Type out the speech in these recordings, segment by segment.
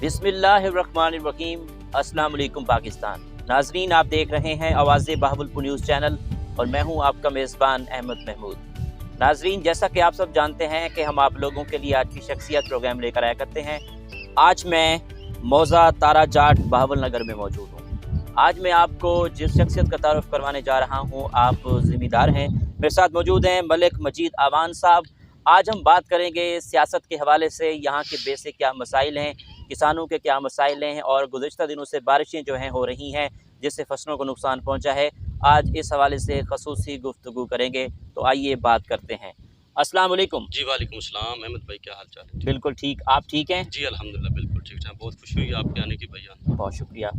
बिस्मिल्लाहिर्रहमानिर्रहीम। अस्सलाम वालेकुम पाकिस्तान। नाजरीन, आप देख रहे हैं आवाज़े बहावलपुर न्यूज़ चैनल और मैं हूं आपका मेज़बान अहमद महमूद। नाजरीन, जैसा कि आप सब जानते हैं कि हम आप लोगों के लिए आज की शख्सियत प्रोग्राम लेकर आया करते हैं। आज मैं मौज़ा तारा जाट बहावल नगर में मौजूद हूँ। आज मैं आपको जिस शख्सियत का तारुफ करवाने जा रहा हूँ, आप ज़िम्मेदार हैं। मेरे साथ मौजूद हैं मलिक मजीद आवान साहब। आज हम बात करेंगे सियासत के हवाले से, यहाँ के बेसिक क्या मसाइल हैं, किसानों के क्या मसाइल हैं और गुज़िश्ता दिनों से बारिशें जो हैं हो रही हैं जिससे फसलों को नुकसान पहुँचा है। आज इस हवाले से खसूसी गुफ्तगू करेंगे, तो आइए बात करते हैं। अस्सलाम वालेकुम। जी वालेकुम अस्सलाम। अहमद भाई, क्या हाल चाल है? बिल्कुल ठीक, आप ठीक हैं? जी अल्हम्दुलिल्लाह बिल्कुल ठीक ठाक। बहुत खुशी हुई आपके आने की भैया। बहुत शुक्रिया।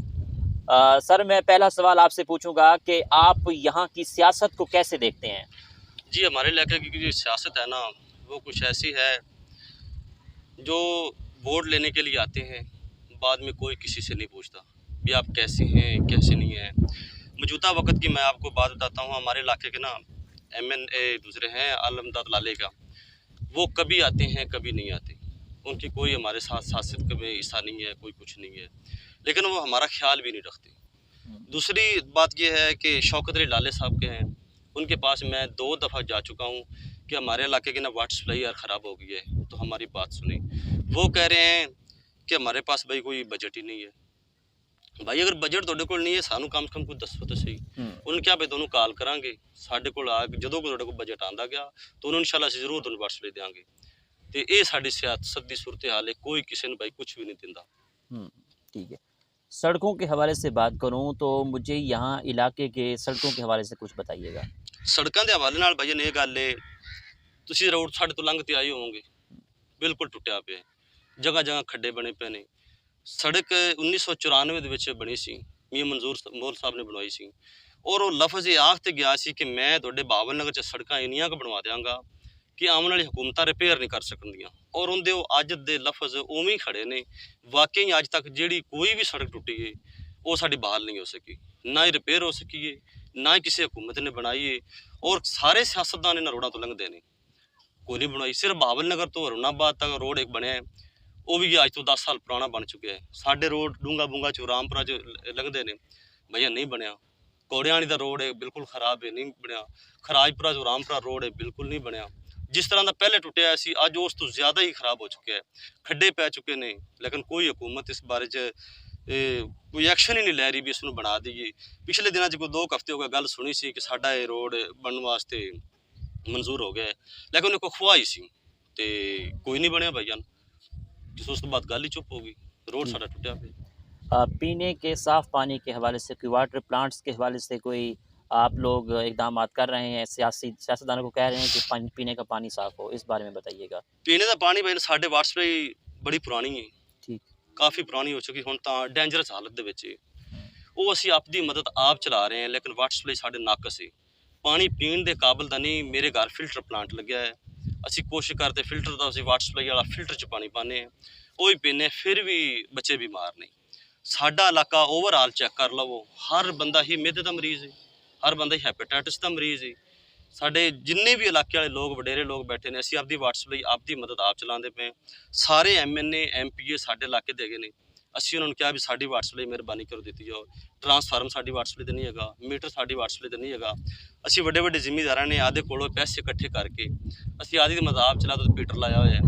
सर, मैं पहला सवाल आपसे पूछूंगा कि आप यहाँ की सियासत को कैसे देखते हैं? जी, हमारे इलाके की जो सियासत है ना, वो कुछ ऐसी है जो वोट लेने के लिए आते हैं, बाद में कोई किसी से नहीं पूछता भी आप कैसे हैं कैसे नहीं हैं। मौजूदा वक्त की मैं आपको बात बताता हूँ। हमारे इलाके के ना MNA दूसरे हैं आलमदाद लाले का, वो कभी आते हैं कभी नहीं आते। उनकी कोई हमारे साथ सियासत में हिस्सा नहीं है, कोई कुछ नहीं है, लेकिन वो हमारा ख्याल भी नहीं रखते। दूसरी बात ये है कि शौकत अली लाले साहब के हैं, उनके पास मैं 2 दफ़ा जा चुका हूँ कि हमारे इलाके की ना वाटर सप्लाई यार ख़राब हो गई है, तो हमारी बात सुनी। वो कह रहे हैं कि हमारे पास भाई कोई बजट ही नहीं है। भाई अगर बजट ਤੁਹਾਡੇ ਕੋਲ नहीं है, सानू कम से कम कोई दसो तो सही। उन्होंने क्या भाई दोनों कॉल करांगे, साढ़े कोल आ ਜਦੋਂ को ਤੁਹਾਡੇ ਕੋਲ बजट आंदा गया तो उन्होंने इंशाल्लाह ਅਸੀਂ ਜ਼ਰੂਰ ਤੁਹਾਨੂੰ ਵਾਟਰ ਸਪਲਾਈ ਦੇਵਾਂਗੇ। ਤੇ ਇਹ ਸਾਡੀ ਸਿਆਸਤ ਦੀ ਸੂਰਤ ਹਾਲ ਹੈ, ਕੋਈ ਕਿਸੇ ਨੂੰ ਭਾई कुछ भी नहीं ਦਿੰਦਾ। ठीक है। सड़कों के हवाले से बात करूं तो मुझे यहाँ इलाके के सड़कों के हवाले से कुछ बताइएगा। ਸੜਕਾਂ ਦੇ ਹਵਾਲੇ ਨਾਲ ਭਾਈ ਇਹ ਗੱਲ ਹੈ, ਤੁਸੀਂ ਰੋਡ ਸਾਡੇ ਤੋਂ ਲੰਘ ਤੇ ਆਏ ਹੋਵੋਗੇ, ਬਿਲਕੁਲ ਟੁੱਟਿਆ ਪਿਆ, ਜਗ੍ਹਾ ਜਗ੍ਹਾ ਖੱਡੇ ਬਣੇ ਪਏ ਨੇ। ਸੜਕ 1994 ਦੇ ਵਿੱਚ ਬਣੀ ਸੀ, ਮੀਆਂ ਮਨਜ਼ੂਰ ਮੋਲ ਸਾਹਿਬ ਨੇ ਬਣਵਾਈ ਸੀ, ਔਰ ਉਹ ਲਫ਼ਜ਼ ਇਹ ਆਖ ਤੇ ਗਿਆ ਸੀ ਕਿ ਮੈਂ ਤੁਹਾਡੇ ਬਹਾਵਲ ਨਗਰ 'ਚ ਸੜਕਾਂ ਇੰਨੀਆਂ ਕੁ ਬਣਵਾ ਦਿਆਂਗਾ ਕਿ ਆਉਣ ਵਾਲੀ ਹਕੂਮਤਾਂ ਰਿਪੇਅਰ ਨਹੀਂ ਕਰ ਸਕਣਗੀਆਂ। ਔਰ ਉਹਦੇ ਉਹ ਅੱਜ ਦੇ ਲਫ਼ਜ਼ ਉਵੇਂ ਹੀ ਖੜੇ ਨੇ। ਵਾਕਈ ਅੱਜ ਤੱਕ ਜਿਹੜੀ ਕੋਈ ਵੀ ਸੜਕ ਟੁੱਟੀ ਹੈ ਉਹ ਸਾਡੀ ਬਹਾਲ ਨਹੀਂ ਹੋ ਸਕੀ, ਨਾ ਹੀ ਰਿਪੇਅਰ ਹੋ ਸਕੀ ਹੈ, ਨਾ ਹੀ ਕਿਸੇ ਹਕੂਮਤ ਨੇ ਬਣਾਈ ਹੈ। ਔਰ ਸਾਰੇ ਸਿਆਸਤਦਾਨ ਇਹਨਾਂ ਰੋਡਾਂ ਤੋਂ ਲੰਘਦੇ ਨੇ, ਕੋਈ ਨਹੀਂ ਬਣਾਈ। ਸਿਰਫ ਬਹਾਵਲ ਨਗਰ ਤੋਂ ਹਰੁਣਾਬਾਦ ਤੱਕ ਰੋਡ ਇੱਕ ਬਣਿਆ, ਉਹ ਵੀ ਅੱਜ ਤੋਂ 10 ਸਾਲ ਪੁਰਾਣਾ ਬਣ ਚੁੱਕਿਆ ਹੈ। ਸਾਡੇ ਰੋਡ ਡੂੰਗਾ ਬੂੰਗਾ ਚ ਰਾਮਪੁਰਾ ਚ ਲੰਘਦੇ ਨੇ, ਭਈਆ ਨਹੀਂ ਬਣਿਆ। ਕੋੜਿਆਂ ਵਾਲੀ ਦਾ ਰੋਡ ਹੈ ਬਿਲਕੁਲ ਖਰਾਬ ਹੈ, ਨਹੀਂ ਬਣਿਆ। ਖਰਾਜਪੁਰਾ ਚ ਰਾਮਪੁਰਾ ਰੋਡ ਹੈ, ਬਿਲਕੁਲ ਨਹੀਂ ਬਣਿਆ। ਜਿਸ ਤਰ੍ਹਾਂ ਦਾ ਪਹਿਲੇ ਟੁੱਟਿਆ ਸੀ, ਅੱਜ ਉਸ ਤੋਂ ਜ਼ਿਆਦਾ ਹੀ ਖਰਾਬ ਹੋ ਚੁੱਕਿਆ ਹੈ, ਖੱਡੇ ਪੈ ਚੁੱਕੇ ਨੇ। ਲੇਕਿਨ ਕੋਈ ਹਕੂਮਤ ਇਸ ਬਾਰੇ 'ਚ ਕੋਈ ਐਕਸ਼ਨ ਹੀ ਨਹੀਂ ਲੈ ਰਹੀ ਵੀ ਇਸ ਨੂੰ ਬਣਾ ਦਈਏ। ਪਿਛਲੇ ਦਿਨਾਂ 'ਚ ਕੋਈ 2 ਹਫ਼ਤੇ ਹੋ ਗਏ ਗੱਲ ਸੁਣੀ ਸੀ ਕਿ ਸਾਡਾ ਇਹ ਰੋਡ ਬਣਨ ਵਾਸਤੇ ਮਨਜ਼ੂਰ ਹੋ ਗਿਆ, ਲੇਕਿन ਉਹਨੇ ਕੋਈ ਖੁਆਈ ਸੀ ਤੇ ਕੋਈ ਨਹੀਂ ਬਣਿਆ ਭਾਈजान। जिस उस बाद गल ही चुप हो गई, रोड सारा टूटा पे। पीने के साफ़ पानी के हवाले से, कोई वाटर प्लांट्स के हवाले से कोई आप लोग इकदाम कर रहे हैं? सियासतदानों को कह रहे हैं कि पानी पीने का पानी साफ़ हो, इस बारे में बताइएगा। पीने का पानी भाई साढ़े वाटर सप्लाई बड़ी पुरानी है, ठीक, काफ़ी पुरानी हो चुकी, हुण तां डेंजरस हालत दे विच है। ਉਹ ਅਸੀਂ ਆਪਦੀ ਮਦਦ ਆਪ ਚਲਾ ਰਹੇ ਹਾਂ, ਲੇਕਿਨ ਵਾਟਰ ਸਪਲਾਈ ਸਾਡੇ ਨਾਕਸ ਹੈ। ਪਾਣੀ ਪੀਣ ਦੇ ਕਾਬਲ ਤਾਂ ਨਹੀਂ। ਮੇਰੇ ਘਰ ਫਿਲਟਰ ਪਲਾਂਟ ਲੱਗਿਆ ਹੈ, ਅਸੀਂ ਕੋਸ਼ਿਸ਼ ਕਰਦੇ ਫਿਲਟਰ ਦਾ, ਅਸੀਂ ਵਾਟਰ ਸਪਲਾਈ ਵਾਲਾ ਫਿਲਟਰ 'ਚ ਪਾਣੀ ਪਾਉਂਦੇ ਹਾਂ, ਉਹ ਹੀ ਪੀਂਦੇ, ਫਿਰ ਵੀ ਬੱਚੇ ਬਿਮਾਰ ਨੇ। ਸਾਡਾ ਇਲਾਕਾ ਓਵਰਆਲ ਚੈੱਕ ਕਰ ਲਵੋ, ਹਰ ਬੰਦਾ ਹੀ ਮਿਹਦੇ ਦਾ ਮਰੀਜ਼ ਹੈ, ਹਰ ਬੰਦਾ ਹੀ ਹੈਪੇਟਾਈਟਸ ਦਾ ਮਰੀਜ਼ ਹੈ। ਸਾਡੇ ਜਿੰਨੇ ਵੀ ਇਲਾਕੇ ਵਾਲੇ ਲੋਕ ਵਡੇਰੇ ਲੋਕ ਬੈਠੇ ਨੇ, ਅਸੀਂ ਆਪਦੀ ਵਾਟਰ ਸਪਲਾਈ ਆਪਦੀ ਮਦਦ ਆਪ ਚਲਾਉਂਦੇ ਪਏ। ਸਾਰੇ MNA MPA ਸਾਡੇ ਇਲਾਕੇ ਦੇ ਹੈਗੇ ਨੇ। ਅਸੀਂ ਉਹਨਾਂ ਨੂੰ ਕਿਹਾ ਵੀ ਸਾਡੀ ਵਾਟਰ ਸਪਲਾਈ ਮਿਹਰਬਾਨੀ ਕਰੋ ਦਿੱਤੀ ਜਾਓ। ਟਰਾਂਸਫਾਰਮ ਸਾਡੀ ਵਾਟਰ ਸਪਲਾਈ 'ਤੇ ਨਹੀਂ ਹੈਗਾ, ਮੀਟਰ ਸਾਡੀ ਵਾਟਰ ਸਪਲਾਈ 'ਤੇ ਨਹੀਂ ਹੈਗਾ। ਅਸੀਂ ਵੱਡੇ ਵੱਡੇ ਜ਼ਿਮੀਂਦਾਰਾਂ ਨੇ ਆਦੇ ਕੋਲੋਂ ਪੈਸੇ ਇਕੱਠੇ ਕਰਕੇ ਅਸੀਂ ਆਦੀ ਦੀ ਮਦਦ ਆਪ ਚਲਾ ਤੋਂ ਮੀਟਰ ਲਾਇਆ ਹੋਇਆ ਹੈ।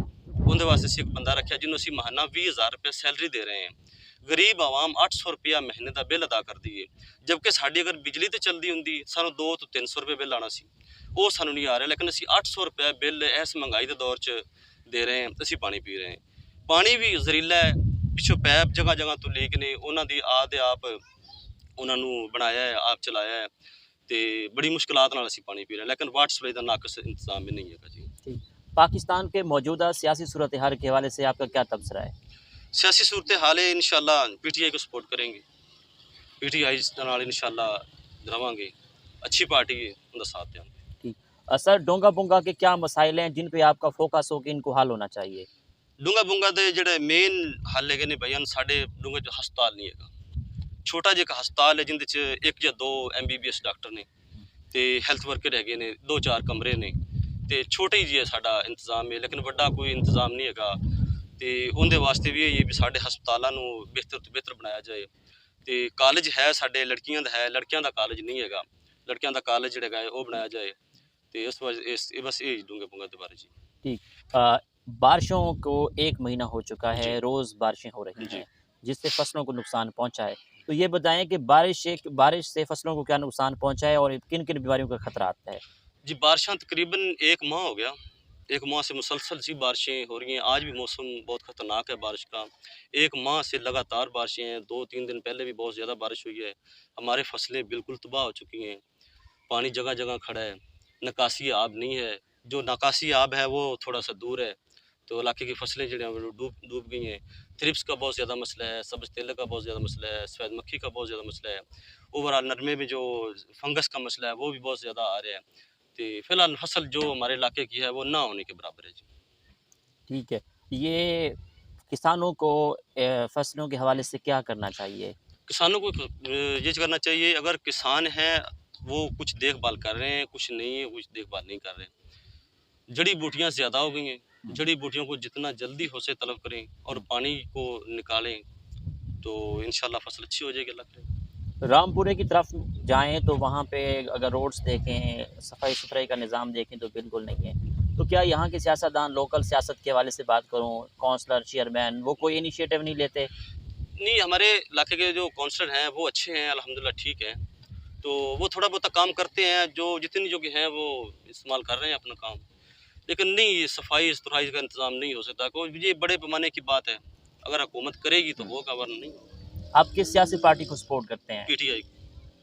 ਉਹਦੇ ਵਾਸਤੇ ਅਸੀਂ ਇੱਕ ਬੰਦਾ ਰੱਖਿਆ ਜਿਹਨੂੰ ਅਸੀਂ ਮਹੀਨਾ 20,000 रुपये सैलरी दे रहे हैं। गरीब आवाम 800 रुपया महीने का बिल अदा करती है, जबकि साड़ी अगर बिजली तो चलती होंगी सानू 200 तो 300 रुपये बिल आना सी, वो सानू नहीं आ रहा। लेकिन असी 800 रुपया बिल इस महंगाई के दौर च दे रहे हैं, असी पानी पी रहे हैं। पानी भी जहरीला है, पिछों पैप जगह जगह तो लीक ने, उन्होंने आदे आप उन्होंने बनाया है, आप चलाया है, तो बड़ी मुश्किलात नाल असी पानी पी रहे हैं। लेकिन वाटर सप्लाई का नाकस इंतजाम भी नहीं है जी। पाकिस्तान के मौजूदा सियासी सूरत हाल के हवाले से आपका क्या तबसरा है? सियासी सूरत हाल है, इंशाल्लाह PTI को सपोर्ट करेंगे, PTI नाल इंशाल्लाह रवांगे, अच्छी पार्टी है, उनका साथ देंगे। ठीक। सर, डोंगा बुंगा के क्या मसाइल हैं जिन पे आपका फोकस हो कि इनको हल होना चाहिए? डूंगा बुंगा के ਜਿਹੜੇ ਮੇਨ ਹੱਲ ਹੈਗੇ ਨੇ ਭਾਈਆਂ, ਸਾਡੇ ਡੂੰਗੇ 'ਚ ਹਸਪਤਾਲ ਨਹੀਂ ਹੈਗਾ। ਛੋਟਾ ਜਿਹਾ ਹਸਪਤਾਲ ਹੈ ਜਿੰਦੇ 'ਚ 1 ਜਾਂ 2 MBBS ਡਾਕਟਰ ਨੇ ਤੇ ਹੈਲਥ ਵਰਕਰ ਹੈਗੇ ਨੇ, 2-4 ਕਮਰੇ ਨੇ ਤੇ ਛੋਟੇ ਜਿਹੇ ਸਾਡਾ ਇੰਤਜ਼ਾਮ ਹੈ, ਲੇਕਿਨ ਵੱਡਾ ਕੋਈ ਇੰਤਜ਼ਾਮ ਨਹੀਂ ਹੈਗਾ। ਤੇ ਉਹਦੇ ਵਾਸਤੇ ਵੀ ਇਹ ਵੀ ਸਾਡੇ ਹਸਪਤਾਲਾਂ ਨੂੰ ਬਿਹਤਰ ਤੋਂ ਬਿਹਤਰ ਬਣਾਇਆ ਜਾਏ। ਤੇ ਕਾਲਜ ਹੈ ਸਾਡੇ ਲੜਕੀਆਂ ਦਾ ਹੈ, ਲੜਕਿਆਂ ਦਾ ਕਾਲਜ ਨਹੀਂ ਹੈਗਾ। ਲੜਕਿਆਂ ਦਾ ਕਾਲਜ ਜਿਹੜਾ ਹੈ ਉਹ ਬਣਾਇਆ जाए। तो इस वजह इस बस यही दूंगा दूंगा दोबारा जी। ठीक। बारिशों को 1 महीना हो चुका है, जी रोज़ बारिशें हो रही जी हैं, जिससे फसलों को नुकसान पहुंचा है। तो ये बताएं कि बारिश से फसलों को क्या नुकसान पहुंचा है और किन किन बीमारियों का खतरा आता है। जी बारिशां तकरीबन 1 माह हो गया। 1 माह से मुसलसल सी बारिशें हो रही हैं। आज भी मौसम बहुत ख़तरनाक है बारिश का। 1 माह से लगातार बारिशें हैं। 2-3 दिन पहले भी बहुत ज़्यादा बारिश हुई है। हमारे फसलें बिल्कुल तबाह हो चुकी हैं। पानी जगह-जगह खड़ा है। निकासी आब नहीं है। जो निकासी आब है वो थोड़ा-सा दूर है। तो इलाके की फसलें जो हैं वो डूब गई हैं। थ्रिप्स का बहुत ज़्यादा मसला है, सब्ज़ तेले का बहुत ज़्यादा मसला है, सफ़ेद मक्खी का बहुत ज़्यादा मसला है। ओवरऑल नरमे में जो फंगस का मसला है वो भी बहुत ज़्यादा आ रहा है। तो फिलहाल फसल जो हमारे इलाके की है वो ना होने के बराबर है जी। ठीक है। ये किसानों को फसलों के हवाले से क्या करना चाहिए। किसानों को ये करना चाहिए, अगर किसान हैं वो कुछ देखभाल कर रहे हैं, कुछ नहीं है, कुछ देखभाल नहीं कर रहे हैं। जड़ी बूटियाँ ज़्यादा हो गई हैं। जड़ी बूटियों को जितना जल्दी हो से तलब करें और पानी को निकालें तो इंशाल्लाह फसल अच्छी हो जाएगी। अल्लाह करे। रामपुरे की तरफ जाएं तो वहाँ पे अगर रोड्स देखें, सफाई सुथराई का निज़ाम देखें तो बिल्कुल नहीं है। तो क्या यहाँ के सियासतदान, लोकल सियासत के हवाले से बात करूँ, काउंसलर, चेयरमैन, वो कोई इनिशिएटिव नहीं लेते। नहीं, हमारे इलाके के जो काउंसलर हैं वो अच्छे हैं, अल्हम्दुलिल्लाह ठीक है। तो वो थोड़ा बहुत काम करते हैं, जो जितनी जो कि हैं वो इस्तेमाल कर रहे हैं अपना काम। लेकिन नहीं, ये सफाई सुथराई का इंतज़ाम नहीं हो सकता। कोई ये बड़े पैमाने की बात है, अगर हुकूमत करेगी तो होगा, वरना नहीं। आप किस सियासी पार्टी को सपोर्ट करते हैं। पीटीआई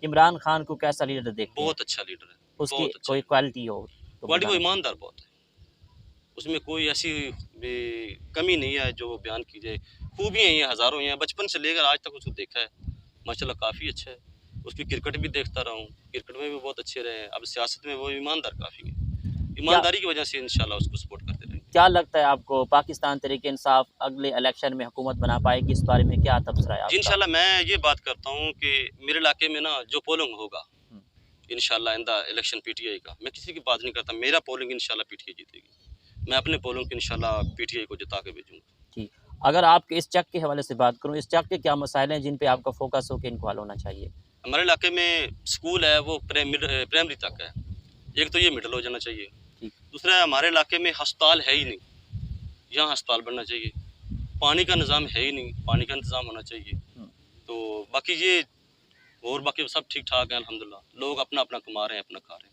इमरान खान को कैसा लीडर देखते हैं। बहुत अच्छा लीडर है, उसकी बहुत अच्छा। कोई क्वालिटी हो तो क्वालिटी वो बताना। ईमानदार बहुत है। उसमें कोई ऐसी कमी नहीं है जो बयान की जाए। खूबियाँ हैं, हज़ारों हैं। बचपन से लेकर आज तक उसको देखा है, माशाल्लाह काफ़ी अच्छा है। उसकी क्रिकेट भी देखता रहा हूँ, क्रिकेट में भी बहुत अच्छे रहे हैं। अब सियासत में वो ईमानदार काफ़ी है। ईमानदारी की वजह से इंशाल्लाह उसको सपोर्ट करते रहेंगे। क्या लगता है आपको, पाकिस्तान तहरीक इंसाफ अगले इलेक्शन में हुकूमत बना पाएगी। इस बारे में क्या तबसरा है जी आपका। इंशाल्लाह मैं ये बात करता हूँ कि मेरे इलाके में ना जो पोलिंग होगा इंशाल्लाह इन द इलेक्शन पीटीआई का, मैं किसी की बात नहीं करता, मेरा पोलिंग इंशाल्लाह पीटीआई जीतेगी। मैं अपने पोलिंग को इंशाल्लाह पीटीआई को जिता के भेजूंगा। ठीक। अगर आप इस चक के हवाले से बात करूँ, इस चक के क्या मसाइल हैं जिन पे आपका फोकस हो कि इनको हल होना चाहिए। हमारे इलाके में स्कूल है वो प्राइमरी तक है। एक तो ये मिडल हो जाना चाहिए। ठीक। दूसरा हमारे इलाके में अस्पताल है ही नहीं, यहाँ अस्पताल बनना चाहिए। पानी का निज़ाम है ही नहीं, पानी का इंतज़ाम होना चाहिए। तो बाकी ये और बाकी सब ठीक ठाक है अल्हम्दुलिल्लाह। लोग अपना अपना कमा रहे हैं, अपना खा रहे हैं।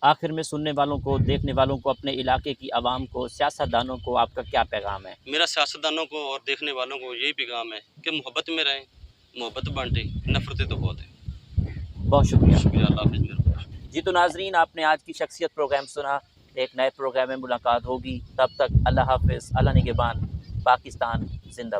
आखिर में सुनने वालों को, देखने वालों को, अपने इलाके की आवाम को, सियासतदानों को आपका क्या पैगाम है। मेरा सियासतदानों को और देखने वालों को यही पैगाम है कि मोहब्बत में रहें, मोहब्बत बांटें, नफरतें तो बहुत हैं। बहुत शुक्रिया। शुक्रिया, अल्लाह हाफ़िज़ मेरा। जी तो नाजरीन, आपने आज की शख्सियत प्रोग्राम सुना। एक नए प्रोग्राम में मुलाकात होगी, तब तक अल्लाह हाफिज़, अल्लाह निगहबान, पाकिस्तान जिंदाबाद।